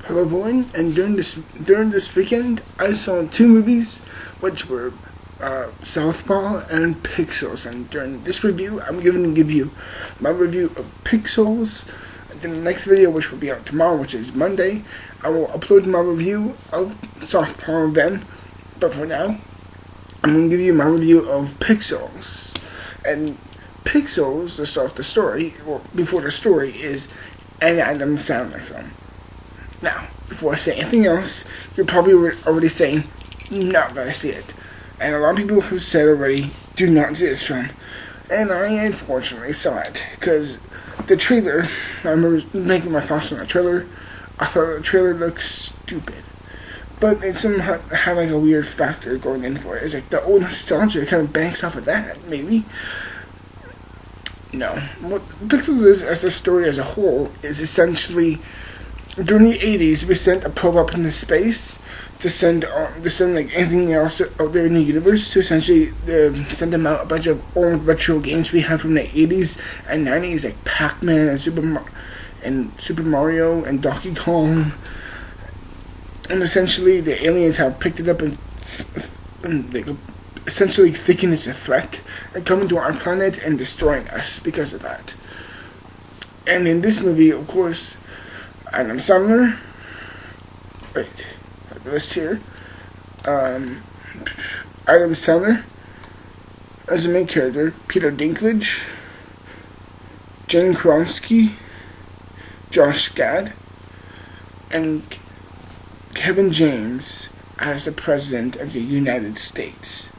Hello everyone, and during this weekend, I saw two movies, which were Southpaw and Pixels. And during this review, I'm going to give you my review of Pixels. Then the next video, which will be out tomorrow, which is Monday, I will upload my review of Southpaw then. But for now, I'm going to give you my review of Pixels. And Pixels, to start the story, or before the story, is an Adam Sandler film. Now, before I say anything else, you're probably already saying, not gonna see it. And a lot of people have said already, do not see this film. And I unfortunately saw it, because the trailer, I remember making my thoughts on the trailer, I thought the trailer looked stupid. But it somehow had like a weird factor going in for it. It's like the old nostalgia kind of banks off of that, maybe. No. What Pixels is, as a story as a whole, is essentially, during the 80s, we sent a probe up into space to send like anything else out there in the universe, to essentially send them out a bunch of old retro games we had from the 80s and 90s, like Pac-Man and Super Mario and Donkey Kong. And essentially, the aliens have picked it up and they essentially thinking it's a threat and coming to our planet and destroying us because of that. And in this movie, of course, Adam Sandler, wait, I have the list here, Adam Sandler as the main character, Peter Dinklage, Jane Kronski, Josh Gad, and Kevin James as the President of the United States.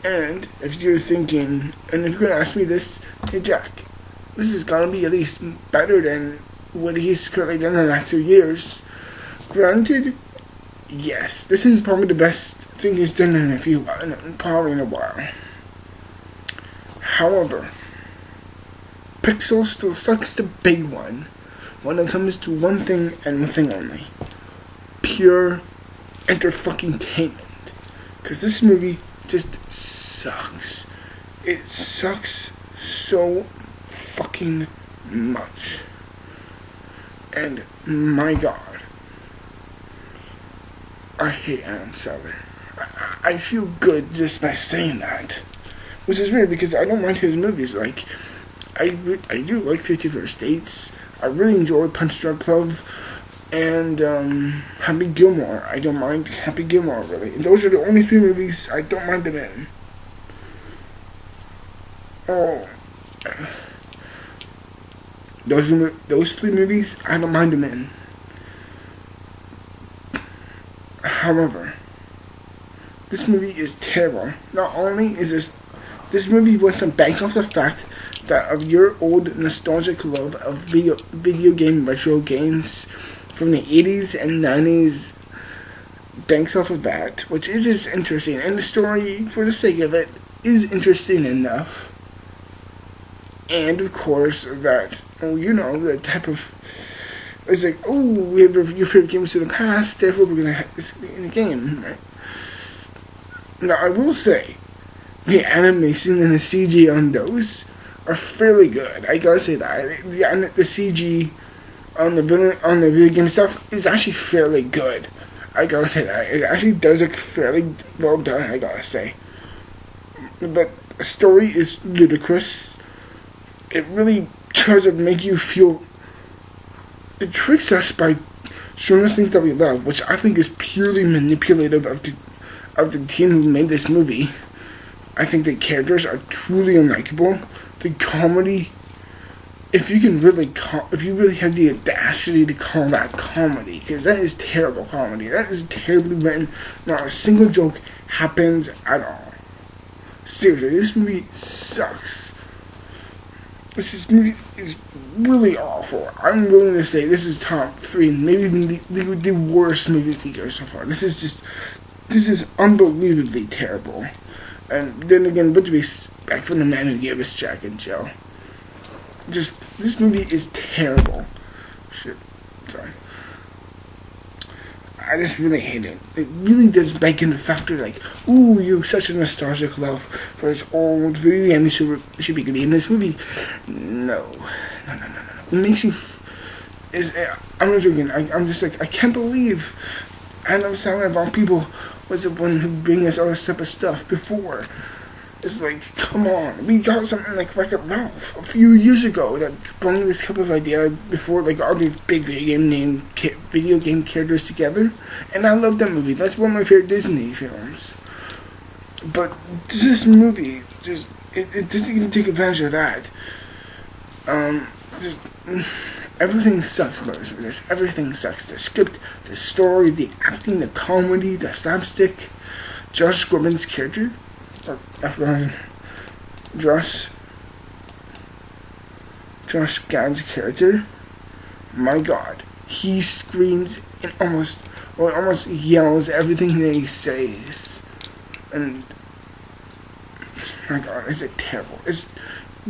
And if you're thinking, and if you're going to ask me this, hey Jack, this is going to be at least better than what he's currently done in the last 2 years. Granted, yes, this is probably the best thing he's done probably in a while. However, Pixel still sucks the big one when it comes to one thing and one thing only: pure entertainment. Because this movie just sucks. It sucks so fucking much. And my god, I hate Adam Sandler. I feel good just by saying that, which is weird because I don't mind his movies. Like, I do like 50 First Dates. I really enjoy Punch Drunk Love and Happy Gilmore. I don't mind Happy Gilmore, really. And those are the only three movies I don't mind him in. Oh, those three movies I don't mind him in. However, this movie is terrible. Not only is this movie wants to bank off the fact that of your old nostalgic love of video game retro games from the 80s and 90s, banks off of that, which is interesting, and the story, for the sake of it, is interesting enough. And of course, that, the type of, it's like, oh, we have your favorite games in the past, therefore we're gonna have this in the game, right? Now, I will say, the animation and the CG on those are fairly good. I gotta say that the CG on the video game stuff is actually fairly good. I gotta say that it actually does look fairly well done. I gotta say, but the story is ludicrous. It really tries to make you feel. It tricks us by showing us things that we love, which I think is purely manipulative of the team who made this movie. I think the characters are truly unlikable. The comedy, if you really have the audacity to call that comedy, because that is terrible comedy. That is terribly written. Not a single joke happens at all. Seriously, this movie sucks. This movie is really awful. I'm willing to say this is top 3, maybe even the worst movie of the year so far. This is unbelievably terrible. And then again, what do we expect from the man who gave us Jack and Jill? This movie is terrible. Shit, sorry. I just really hate it. It really does bank in the factor like, ooh, you have such a nostalgic love for this old video game, should be good in this movie. No. It makes you is, I'm not joking. I'm just like, I can't believe Adam Sandler of all people was the one who bring us all this type of stuff before. It's like, come on, we got something like Wreck-It Ralph a few years ago that brought this type of idea before, like all these big video game characters together, and I love that movie. That's one of my favorite Disney films. But this movie just it doesn't even take advantage of that. Just everything sucks about this movie. Everything sucks. The script, the story, the acting, the comedy, the slapstick. Josh Groban's character. Josh Gad's character, my God, he screams and almost yells everything that he says, and my God, is it terrible? It's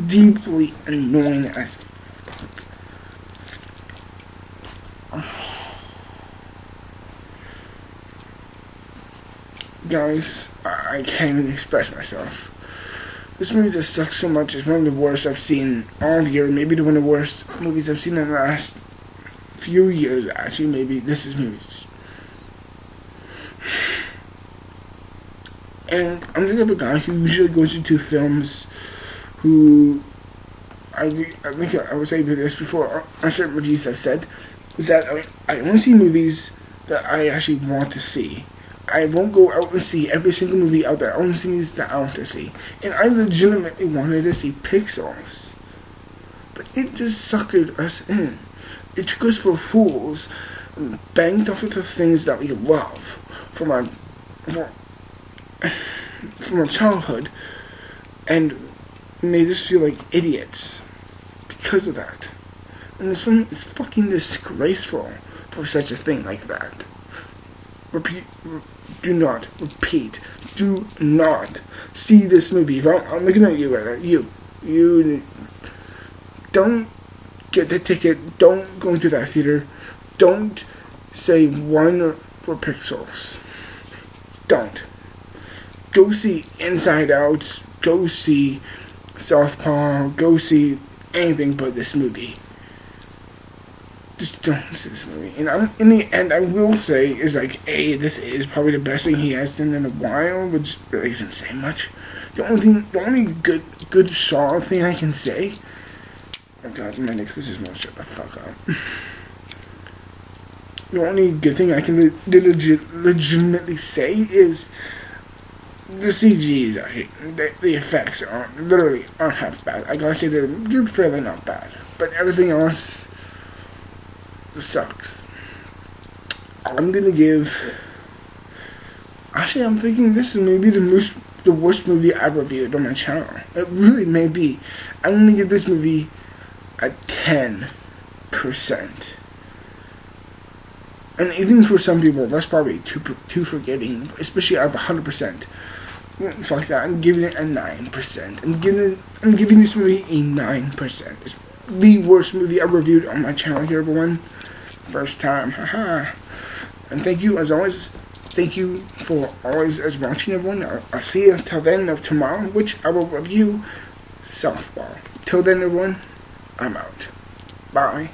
deeply annoying as fuck. Guys, I can't even express myself. This movie just sucks so much. It's one of the worst I've seen all year. Maybe one of the worst movies I've seen in the last few years, actually. Maybe this is movies. And I'm the type of guy who usually goes into films who I think I was able to do this before on certain reviews I've said, is that I only see movies that I actually want to see. I won't go out and see every single movie out there. I only see movies that I want to see. And I legitimately wanted to see Pixels. But it just suckered us in. It took us for fools and banged off of the things that we love from our childhood and made us feel like idiots because of that. And this film is fucking disgraceful for such a thing like that. Do not see this movie. If I'm looking at you right now, you don't get the ticket, don't go into that theater, don't say one for Pixels. Don't. Go see Inside Out, go see Southpaw, go see anything but this movie. Just don't see this movie. And in the end, I will say, is like, this is probably the best thing he has done in a while, which really isn't saying much. The only good solid thing I can say, oh God, my necklace is gonna shut the fuck up. The only good thing I can legitimately say is the CG is actually, the effects aren't half bad. I gotta say they're fairly not bad, but everything else sucks. I'm gonna give. Actually, I'm thinking this is maybe the worst movie I reviewed on my channel. It really may be. I'm gonna give this movie a 10%. And even for some people, that's probably too forgiving, especially out of 100%. Fuck that. I'm giving it a 9%. I'm giving this movie a 9%. It's the worst movie I reviewed on my channel here, everyone. First time, haha. And thank you as always. Thank you for always as watching, everyone. I'll see you till then of tomorrow, which I will review Softball. Till then, everyone, I'm out. Bye.